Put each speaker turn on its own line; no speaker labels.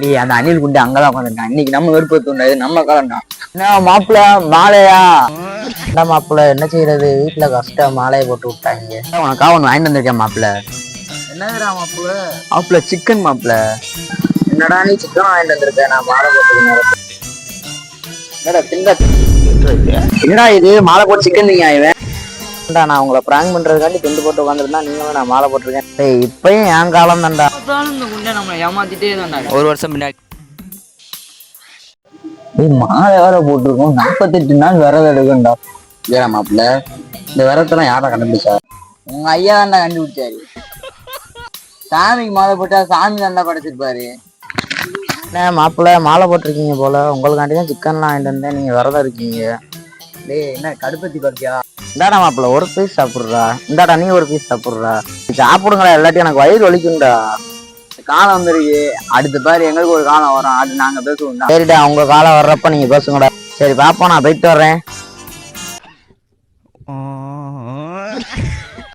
நீ அந்த அணில் குண்டு அங்கதான் உட்காந்துருக்கான். இன்னைக்கு நம்ம விருப்பத்து உண்டாது, நம்ம காலம்டா. என்ன மாப்பிள்ள மாலையா?
என்ன மாப்பிள்ள என்ன செய்யறது, வீட்டுல கஷ்டம், மாலையை போட்டு விட்டாங்க.
உனக்காக ஒன்று வாங்கிட்டு வந்திருக்கேன் மாப்பிள்ள.
என்னதுடா மாப்பிள்ள?
மாப்பிள்ள சிக்கன் மாப்பிள்ள.
என்னடா நீ சிக்கன் வாங்கிட்டு வந்திருக்க, நான் மாலை போட்டுக்கணும்.
என்னடா இது மாலை போட்டு சிக்கன் நீங்க ஆயிவேன்?
நான் உங்களை பிராங்க் பண்றதுக்காண்டி துண்டு போட்டு உட்காந்துருந்தா, நீங்களும் நான் மாலை போட்டிருக்கேன். இப்பயும் என் காலம் தான்டா.
இந்த குண்டை நம்ம ஏமாத்திட்டே தான்டா.
ஒரு வருஷம் முன்னாடி
மாலை வேற போட்டிருக்கோம். 48 நாள் விரதம் எடுக்கண்டா.
ஏடா மாப்பிள்ள, இந்த விரதெல்லாம் யாரா கண்டுபிடிச்சா?
உங்க ஐயா தான்டா கண்டுபிடிச்சாரு. சாமிக்கு மாலை போட்டா சாமி தான்டா படைச்சிருப்பாரு.
என்ன மாப்பிள்ள மாலை போட்டிருக்கீங்க போல, உங்களுக்காண்டி தான் சிக்கன்லாம் வாங்கிட்டு வந்தேன், நீங்க விரதம் இருக்கீங்க.
டேய் என்ன கடுப்பத்தி பார்த்தியா?
இந்தாடா மாப்பிள்ள ஒரு பீஸ் சாப்பிட்றா. இந்தாடா நீ ஒரு பீஸ் சாப்பிட்றா. சாப்பிடுங்களா, எல்லாத்தையும் எனக்கு வயிறு வலிக்கும்டா.
காலம் வந்துருக்கு. அடுத்த பாரு எங்களுக்கு ஒரு காலம் வரும், அது நாங்க பேசுவோம்டா.
சரிடா, உங்க காலம் வர்றப்ப நீங்க பேசுங்கடா. சரி பாப்போம், நான் போயிட்டு வர்றேன்.